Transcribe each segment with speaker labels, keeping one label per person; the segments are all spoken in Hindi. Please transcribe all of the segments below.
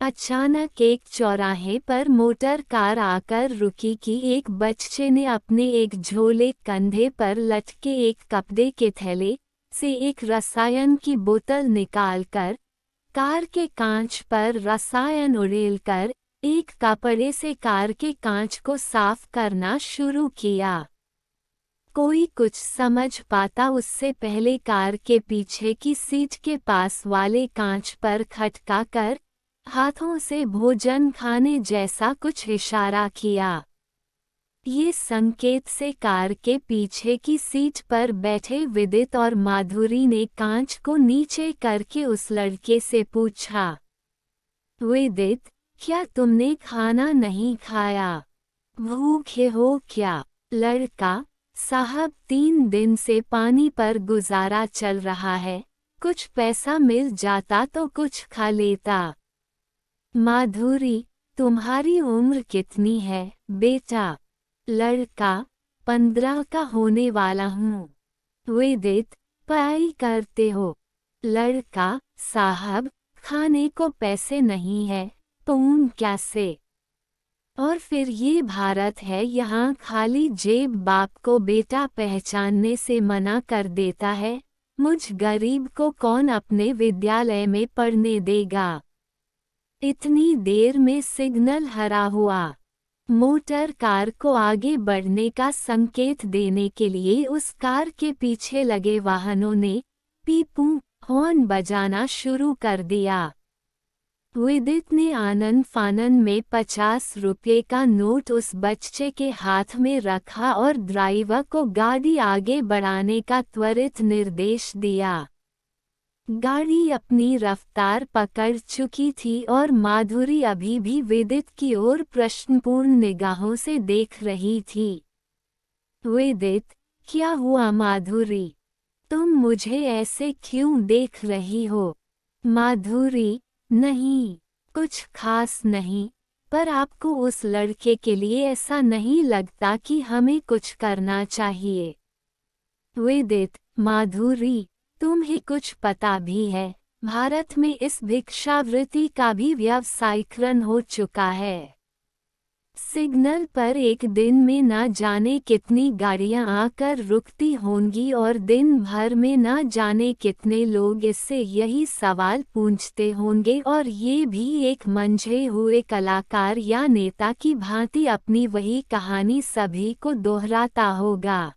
Speaker 1: अचानक एक चौराहे पर मोटर कार आकर रुकी कि एक बच्चे ने अपने एक झोले कंधे पर लटके एक कपड़े के थैले से एक रसायन की बोतल निकालकर कार के कांच पर रसायन उड़ेलकर एक कपड़े से कार के कांच को साफ करना शुरू किया। कोई कुछ समझ पाता उससे पहले कार के पीछे की सीट के पास वाले कांच पर खटका कर हाथों से भोजन खाने जैसा कुछ इशारा किया। ये संकेत से कार के पीछे की सीट पर बैठे विदित और माधुरी ने कांच को नीचे करके उस लड़के से पूछा, विदित, क्या तुमने खाना नहीं खाया? भूखे हो क्या? लड़का, साहब 3 दिन से पानी पर गुजारा चल रहा है, कुछ पैसा मिल जाता तो कुछ खा लेता। माधुरी, तुम्हारी उम्र कितनी है बेटा? लड़का, 15 का होने वाला हूँ। विदित, पढ़ाई करते हो? लड़का, साहब, खाने को पैसे नहीं है तो कैसे? और फिर ये भारत है, यहाँ खाली जेब बाप को बेटा पहचानने से मना कर देता है। मुझ गरीब को कौन अपने विद्यालय में पढ़ने देगा? इतनी देर में सिग्नल हरा हुआ। मोटर कार को आगे बढ़ने का संकेत देने के लिए उस कार के पीछे लगे वाहनों ने पीपू हॉर्न बजाना शुरू कर दिया। विदित ने आनन फानन में 50 रुपये का नोट उस बच्चे के हाथ में रखा और ड्राइवर को गाड़ी आगे बढ़ाने का त्वरित निर्देश दिया। गाड़ी अपनी रफ्तार पकड़ चुकी थी और माधुरी अभी भी विदित की ओर प्रश्नपूर्ण निगाहों से देख रही थी। विदित, क्या हुआ माधुरी? तुम मुझे ऐसे क्यों देख रही हो? माधुरी, नहीं, कुछ खास नहीं, पर आपको उस लड़के के लिए ऐसा नहीं लगता कि हमें कुछ करना चाहिए? विदित, माधुरी, तुम्हें कुछ पता भी है, भारत में इस भिक्षावृत्ति का भी व्यावसायीकरण हो चुका है। सिग्नल पर एक दिन में न जाने कितनी गाड़ियां आकर रुकती होंगी और दिन भर में न जाने कितने लोग इससे यही सवाल पूछते होंगे, और ये भी एक मंझे हुए कलाकार या नेता की भांति अपनी वही कहानी सभी को दोहराता होगा।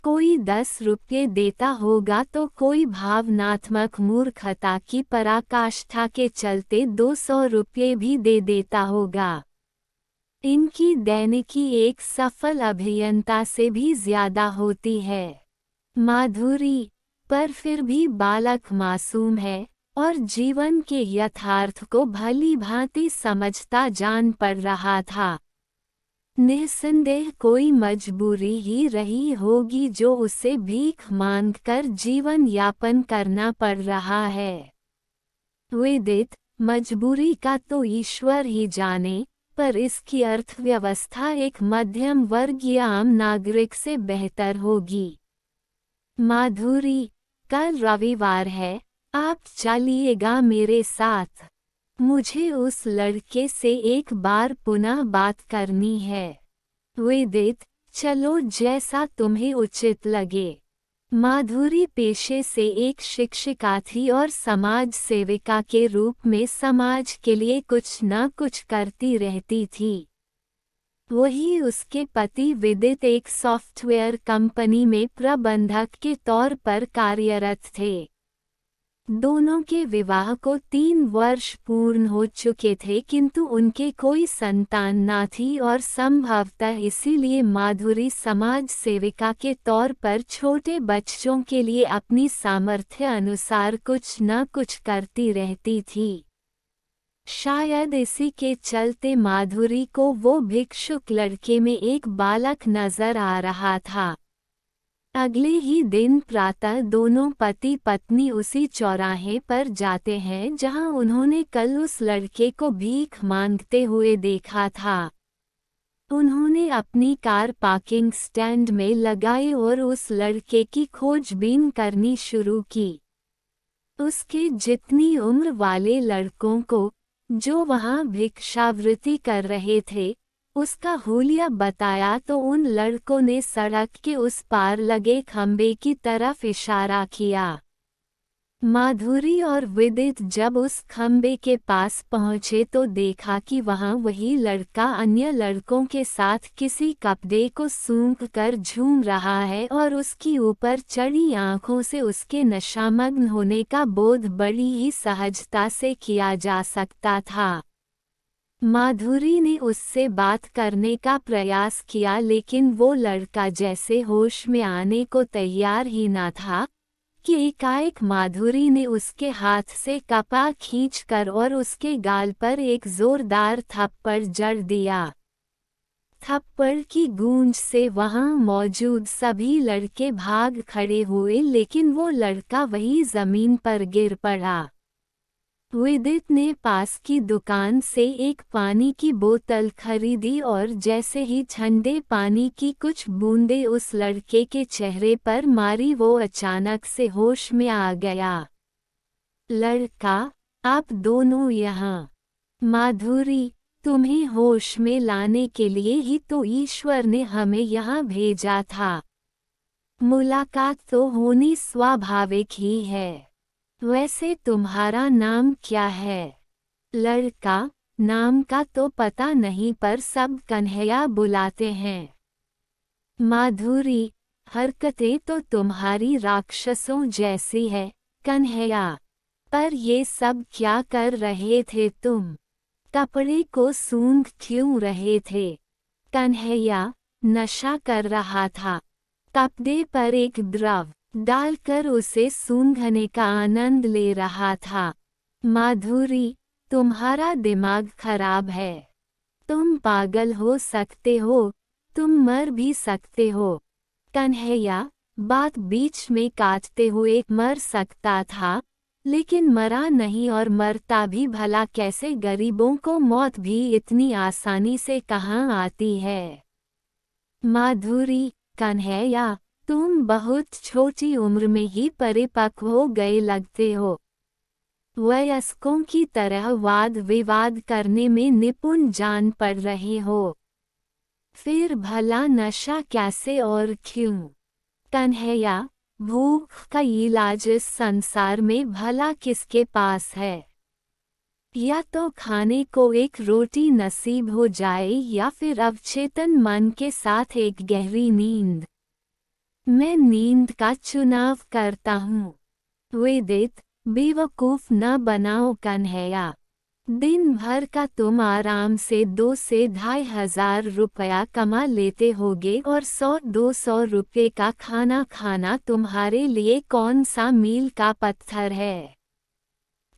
Speaker 1: कोई 10 रुपये देता होगा तो कोई भावनात्मक मूर्खता की पराकाष्ठा के चलते 200 रुपये भी दे देता होगा। इनकी दैनिकी एक सफल अभियंता से भी ज्यादा होती है। माधुरी, पर फिर भी बालक मासूम है और जीवन के यथार्थ को भली भांति समझता जान पड़ रहा था। निस्संदेह कोई मजबूरी ही रही होगी जो उसे भीख मांगकर जीवन यापन करना पड़ रहा है। विदित, मजबूरी का तो ईश्वर ही जाने, पर इसकी अर्थव्यवस्था एक मध्यम वर्गीय आम नागरिक से बेहतर होगी। माधुरी, कल रविवार है, आप चलिएगा मेरे साथ? मुझे उस लड़के से एक बार पुनः बात करनी है। विदित, चलो जैसा तुम्हें उचित लगे। माधुरी पेशे से एक शिक्षिका थी और समाज सेविका के रूप में समाज के लिए कुछ न कुछ करती रहती थी। वही उसके पति विदित एक सॉफ्टवेयर कंपनी में प्रबंधक के तौर पर कार्यरत थे। दोनों के विवाह को 3 वर्ष पूर्ण हो चुके थे, किंतु उनके कोई संतान न थी और संभवतः इसीलिए माधुरी समाज सेविका के तौर पर छोटे बच्चों के लिए अपनी सामर्थ्य अनुसार कुछ न कुछ करती रहती थी। शायद इसी के चलते माधुरी को वो भिक्षुक लड़के में एक बालक नजर आ रहा था। अगले ही दिन प्रातः दोनों पति पत्नी उसी चौराहे पर जाते हैं जहां उन्होंने कल उस लड़के को भीख मांगते हुए देखा था। उन्होंने अपनी कार पार्किंग स्टैंड में लगाई और उस लड़के की खोजबीन करनी शुरू की। उसके जितनी उम्र वाले लड़कों को, जो वहां भिक्षावृत्ति कर रहे थे, उसका हुलिया बताया तो उन लड़कों ने सड़क के उस पार लगे खंबे की तरफ इशारा किया। माधुरी और विदित जब उस खंबे के पास पहुंचे तो देखा कि वहां वही लड़का अन्य लड़कों के साथ किसी कपड़े को सूंघ कर झूम रहा है और उसकी ऊपर चढ़ी आंखों से उसके नशामग्न होने का बोध बड़ी ही सहजता से किया जा सकता था। माधुरी ने उससे बात करने का प्रयास किया लेकिन वो लड़का जैसे होश में आने को तैयार ही न था कि एकाएक माधुरी ने उसके हाथ से कपड़ा खींचकर और उसके गाल पर एक जोरदार थप्पड़ जड़ दिया। थप्पड़ की गूंज से वहां मौजूद सभी लड़के भाग खड़े हुए लेकिन वो लड़का वही जमीन पर गिर पड़ा। विदित ने पास की दुकान से एक पानी की बोतल खरीदी और जैसे ही ठंडे पानी की कुछ बूंदें उस लड़के के चेहरे पर मारी वो अचानक से होश में आ गया। लड़का, आप दोनों यहाँ। माधुरी, तुम्हें होश में लाने के लिए ही तो ईश्वर ने हमें यहाँ भेजा था। मुलाकात तो होनी स्वाभाविक ही है। वैसे तुम्हारा नाम क्या है? लड़का, नाम का तो पता नहीं पर सब कन्हैया बुलाते हैं। माधुरी, हरकतें तो तुम्हारी राक्षसों जैसी है, कन्हैया। पर ये सब क्या कर रहे थे तुम? कपड़े को सूंघ क्यों रहे थे? कन्हैया, नशा कर रहा था। कपड़े पर एक द्रव डालकर उसे सूंघने का आनंद ले रहा था। माधुरी, तुम्हारा दिमाग खराब है। तुम पागल हो सकते हो, तुम मर भी सकते हो। कन्हैया, बात बीच में काटते हुए, मर सकता था लेकिन मरा नहीं और मरता भी भला कैसे? गरीबों को मौत भी इतनी आसानी से कहाँ आती है? माधुरी, कन्हैया, तुम बहुत छोटी उम्र में ही परिपक्व हो गए लगते हो। वयस्कों की तरह वाद विवाद करने में निपुण जान पड़ रहे हो। फिर भला नशा कैसे और क्यों? कन्हैया, भूख का इलाज इस संसार में भला किसके पास है? या तो खाने को एक रोटी नसीब हो जाए या फिर अवचेतन मन के साथ एक गहरी नींद। मैं नींद का चुनाव करता हूँ। विदित, बेवकूफ न बनाओ कन्हैया। दिन भर का तुम आराम से 2 से 2,500 रुपया कमा लेते होगे और 100-200 रुपये का खाना खाना तुम्हारे लिए कौन सा मील का पत्थर है?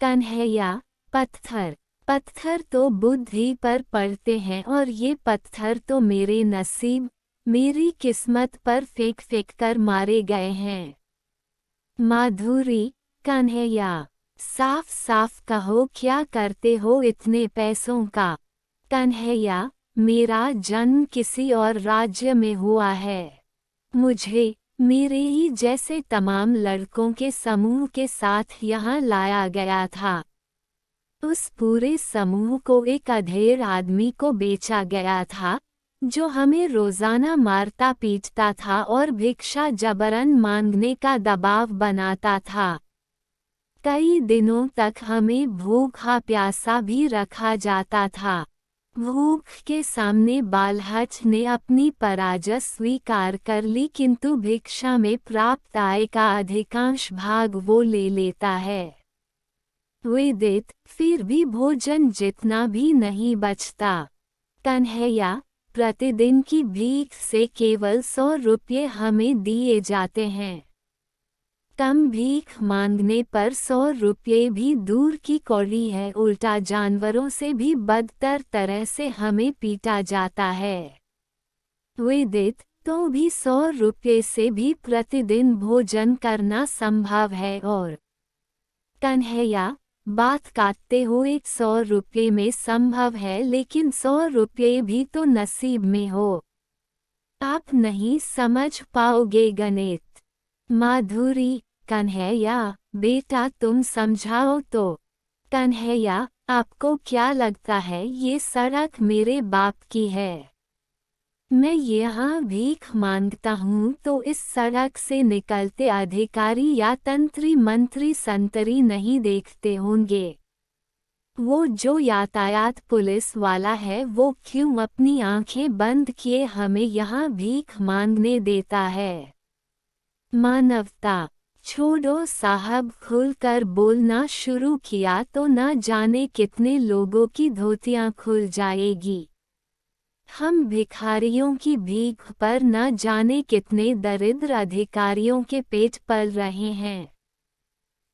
Speaker 1: कन्हैया, पत्थर पत्थर तो बुद्धि पर पड़ते हैं और ये पत्थर तो मेरे नसीब, मेरी किस्मत पर फेंक फेंक कर मारे गए हैं। माधुरी, कन्हैया, साफ साफ कहो क्या करते हो इतने पैसों का? कन्हैया, मेरा जन्म किसी और राज्य में हुआ है। मुझे मेरे ही जैसे तमाम लड़कों के समूह के साथ यहाँ लाया गया था। उस पूरे समूह को एक अधेड़ आदमी को बेचा गया था जो हमें रोजाना मारता पीटता था और भिक्षा जबरन मांगने का दबाव बनाता था। कई दिनों तक हमें भूखा प्यासा भी रखा जाता था। भूख के सामने बालहट ने अपनी पराजय स्वीकार कर ली किंतु भिक्षा में प्राप्त आय का अधिकांश भाग वो ले लेता है। विदित, फिर भी भोजन जितना भी नहीं बचता। कन्हैया, प्रतिदिन की भीख से केवल 100 रुपये हमें दिए जाते हैं। कम भीख मांगने पर 100 रुपये भी दूर की कौड़ी है, उल्टा जानवरों से भी बदतर तरह से हमें पीटा जाता है। विदित, तो भी 100 रुपये से भी प्रतिदिन भोजन करना संभव है और कन्हैया, बात काटते हुए 100 रुपये में संभव है लेकिन 100 रुपये भी तो नसीब में हो। आप नहीं समझ पाओगे गणित। माधुरी, कन्हैया, बेटा तुम समझाओ तो। कन्हैया, आपको क्या लगता है ये सड़क मेरे बाप की है? मैं यहाँ भीख मांगता हूँ तो इस सड़क से निकलते अधिकारी या तंत्री मंत्री संतरी नहीं देखते होंगे। वो जो यातायात पुलिस वाला है वो क्यों अपनी आंखें बंद किए हमें यहाँ भीख मांगने देता है? मानवता। छोड़ो साहब, खुलकर बोलना शुरू किया तो न जाने कितने लोगों की धोतियां खुल जाएगी। हम भिखारियों की भीख पर न जाने कितने दरिद्र अधिकारियों के पेट पल रहे हैं।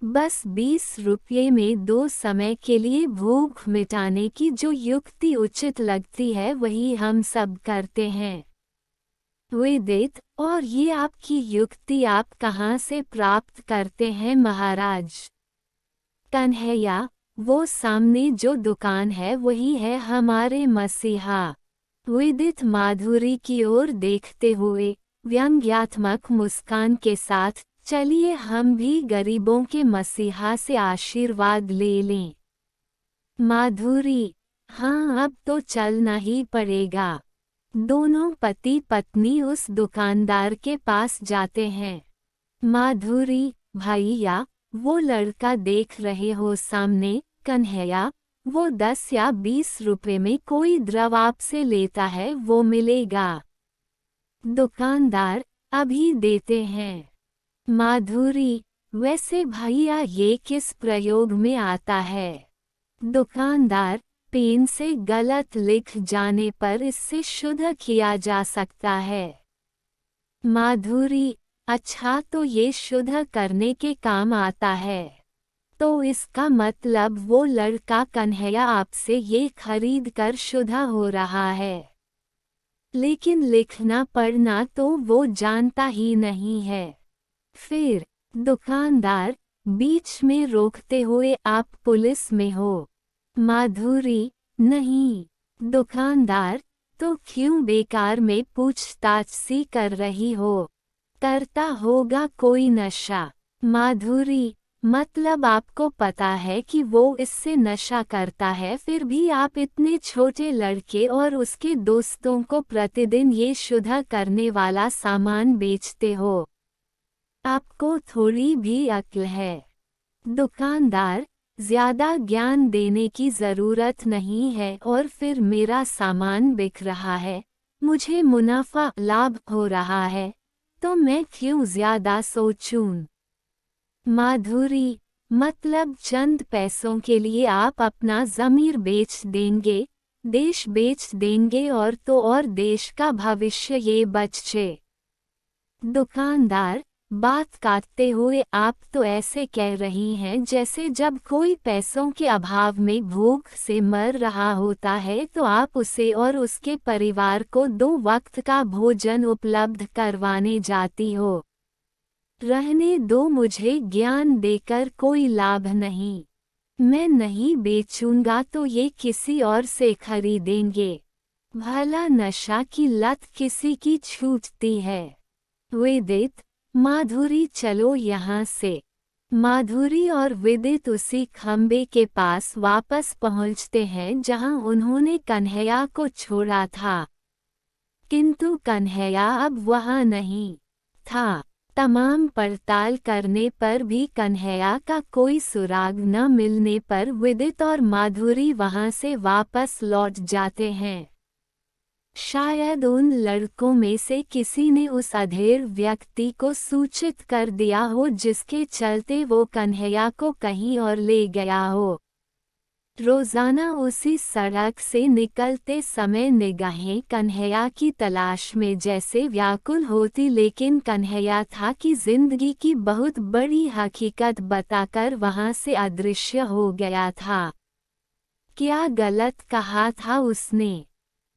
Speaker 1: बस 20 रुपये में 2 समय के लिए भूख मिटाने की जो युक्ति उचित लगती है वही हम सब करते हैं। विदित, और ये आपकी युक्ति आप कहाँ से प्राप्त करते हैं महाराज? कन्हैया, वो सामने जो दुकान है वही है हमारे मसीहा। विदित माधुरी की ओर देखते हुए व्यंग्यात्मक मुस्कान के साथ, चलिए हम भी गरीबों के मसीहा से आशीर्वाद ले लें। माधुरी, हाँ अब तो चलना ही पड़ेगा। दोनों पति पत्नी उस दुकानदार के पास जाते हैं। माधुरी, भैया, वो लड़का देख रहे हो सामने? कन्हैया, वो 10 या 20 रुपए में कोई द्रव आपसे लेता है वो मिलेगा। दुकानदार, अभी देते हैं। माधुरी, वैसे भैया ये किस प्रयोग में आता है? दुकानदार, पेन से गलत लिख जाने पर इससे शुद्ध किया जा सकता है। माधुरी, अच्छा तो ये शुद्ध करने के काम आता है। तो इसका मतलब वो लड़का कन्हैया आपसे ये खरीद कर शुद्ध हो रहा है। लेकिन लिखना पढ़ना तो वो जानता ही नहीं है। फिर, दुकानदार, बीच में रोकते हुए, आप पुलिस में हो? माधुरी, नहीं। दुकानदार, तो क्यों बेकार में पूछताछ सी कर रही हो? करता होगा कोई नशा। माधुरी, मतलब आपको पता है कि वो इससे नशा करता है, फिर भी आप इतने छोटे लड़के और उसके दोस्तों को प्रतिदिन ये शुद्ध करने वाला सामान बेचते हो। आपको थोड़ी भी अक्ल है? दुकानदार, ज्यादा ज्ञान देने की जरूरत नहीं है, और फिर मेरा सामान बिक रहा है, मुझे मुनाफा लाभ हो रहा है, तो मैं क्यों ज्यादा सोचूं? माधुरी, मतलब चंद पैसों के लिए आप अपना ज़मीर बेच देंगे, देश बेच देंगे, और तो और देश का भविष्य ये बच्चे। दुकानदार, बात काटते हुए, आप तो ऐसे कह रही हैं जैसे जब कोई पैसों के अभाव में भूख से मर रहा होता है तो आप उसे और उसके परिवार को 2 वक्त का भोजन उपलब्ध करवाने जाती हो। रहने दो, मुझे ज्ञान देकर कोई लाभ नहीं। मैं नहीं बेचूंगा तो ये किसी और से खरीदेंगे। भला नशा की लत किसी की छूटती है? विदित, माधुरी, चलो यहाँ से। माधुरी और विदित उसी खंबे के पास वापस पहुँचते हैं जहाँ उन्होंने कन्हैया को छोड़ा था। किंतु कन्हैया अब वहाँ नहीं था। तमाम पड़ताल करने पर भी कन्हैया का कोई सुराग न मिलने पर विदित और माधुरी वहां से वापस लौट जाते हैं। शायद उन लड़कों में से किसी ने उस अधेड़ व्यक्ति को सूचित कर दिया हो जिसके चलते वो कन्हैया को कहीं और ले गया हो। रोजाना उसी सड़क से निकलते समय निगाहें कन्हैया की तलाश में जैसे व्याकुल होती, लेकिन कन्हैया था कि जिंदगी की बहुत बड़ी हकीकत बताकर वहां से अदृश्य हो गया था। क्या गलत कहा था उसने?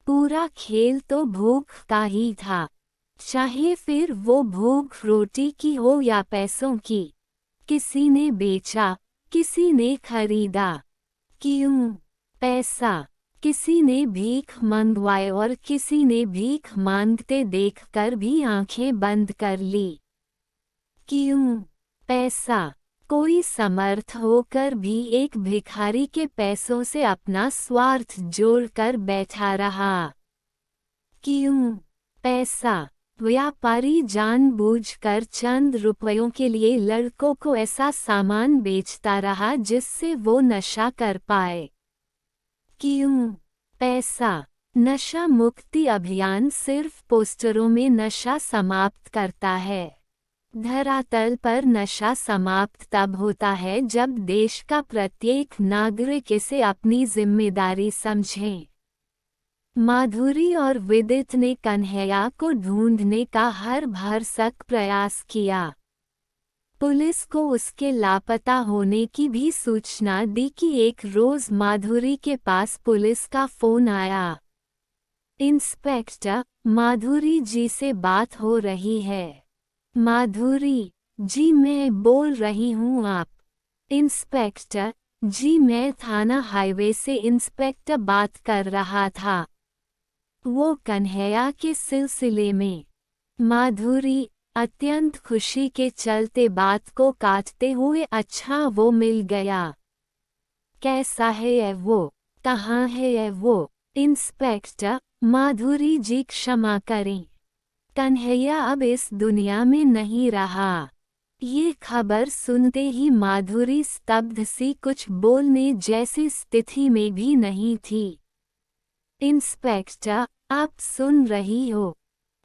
Speaker 1: पूरा खेल तो भूख का ही था, चाहे फिर वो भूख रोटी की हो या पैसों की। किसी ने बेचा, किसी ने खरीदा। क्यों? पैसा। किसी ने भीख मंगवाए और किसी ने भीख मांगते देखकर भी आंखें बंद कर ली। क्यों? पैसा। कोई समर्थ होकर भी एक भिखारी के पैसों से अपना स्वार्थ जोड़कर बैठा रहा। क्यों? पैसा। व्यापारी जानबूझकर चंद रुपयों के लिए लड़कों को ऐसा सामान बेचता रहा जिससे वो नशा कर पाए। क्यों? पैसा। नशा मुक्ति अभियान सिर्फ पोस्टरों में नशा समाप्त करता है। धरातल पर नशा समाप्त तब होता है जब देश का प्रत्येक नागरिक इसे अपनी जिम्मेदारी समझे। माधुरी और विदित ने कन्हैया को ढूंढने का हर भरसक प्रयास किया। पुलिस को उसके लापता होने की भी सूचना दी कि एक रोज माधुरी के पास पुलिस का फोन आया। इंस्पेक्टर, माधुरी जी से बात हो रही है। माधुरी जी, मैं बोल रही हूँ आप। इंस्पेक्टर जी, मैं थाना हाईवे से इंस्पेक्टर बात कर रहा था, वो कन्हैया के सिलसिले में। माधुरी अत्यंत खुशी के चलते बात को काटते हुए, अच्छा वो मिल गया। कैसा है वो? कहाँ है वो? इंस्पेक्टर, माधुरी जी क्षमा करें, कन्हैया अब इस दुनिया में नहीं रहा। ये खबर सुनते ही माधुरी स्तब्ध सी, कुछ बोलने जैसी स्थिति में भी नहीं थी। इंस्पेक्टर, आप सुन रही हो?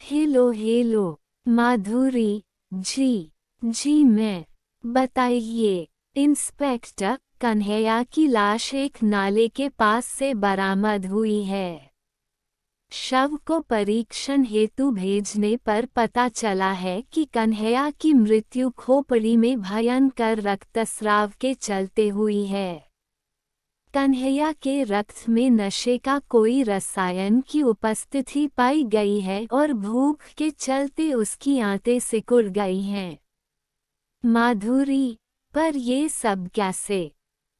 Speaker 1: Hello hello. माधुरी जी मैं। बताइए। इंस्पेक्टर, कन्हैया की लाश एक नाले के पास से बरामद हुई है। शव को परीक्षण हेतु भेजने पर पता चला है कि कन्हैया की मृत्यु खोपड़ी में भयंकर रक्तस्राव के चलते हुई है। कन्हैया के रक्त में नशे का कोई रसायन की उपस्थिति पाई गई है और भूख के चलते उसकी आंतें सिकुड़ गई हैं। माधुरी, पर ये सब कैसे?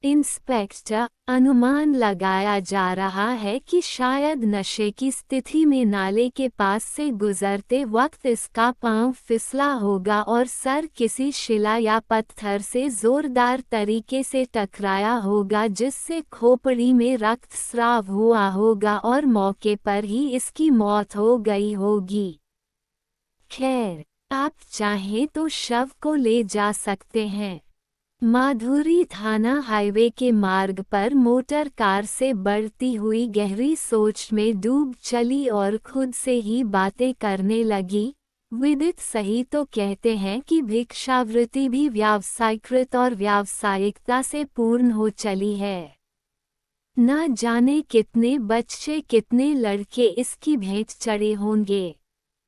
Speaker 1: इंस्पेक्टर, अनुमान लगाया जा रहा है कि शायद नशे की स्थिति में नाले के पास से गुजरते वक्त इसका पांव फिसला होगा और सर किसी शिला या पत्थर से जोरदार तरीके से टकराया होगा, जिससे खोपड़ी में रक्तस्राव हुआ होगा और मौके पर ही इसकी मौत हो गई होगी। खैर, आप चाहें तो शव को ले जा सकते हैं। माधुरी थाना हाईवे के मार्ग पर मोटर कार से बढ़ती हुई गहरी सोच में डूब चली और खुद से ही बातें करने लगी। विदित सही तो कहते हैं कि भिक्षावृत्ति भी व्यावसायिकृत और व्यावसायिकता से पूर्ण हो चली है। न जाने कितने बच्चे, कितने लड़के इसकी भेंट चढ़े होंगे।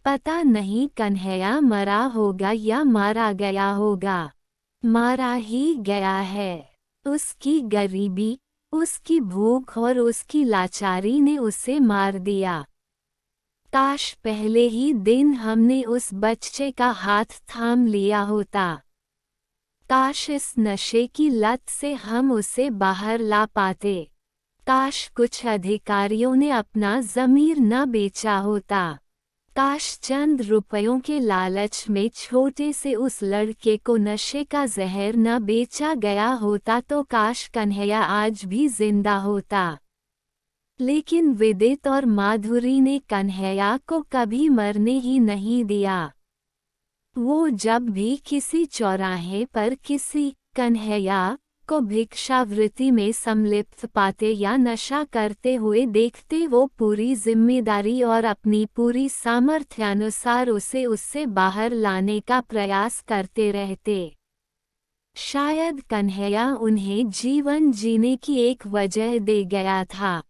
Speaker 1: पता नहीं कन्हैया मरा होगा या मारा गया होगा। मारा ही गया है। उसकी गरीबी, उसकी भूख और उसकी लाचारी ने उसे मार दिया। काश पहले ही दिन हमने उस बच्चे का हाथ थाम लिया होता। काश इस नशे की लत से हम उसे बाहर ला पाते। काश कुछ अधिकारियों ने अपना ज़मीर न बेचा होता। काश चंद रुपयों के लालच में छोटे से उस लड़के को नशे का जहर न बेचा गया होता, तो काश कन्हैया आज भी जिंदा होता। लेकिन विदित और माधुरी ने कन्हैया को कभी मरने ही नहीं दिया। वो जब भी किसी चौराहे पर किसी कन्हैया को भिक्षावृत्ति में सम्मिलित पाते या नशा करते हुए देखते, वो पूरी जिम्मेदारी और अपनी पूरी सामर्थ्यानुसार उसे उससे बाहर लाने का प्रयास करते रहते। शायद कन्हैया उन्हें जीवन जीने की एक वजह दे गया था।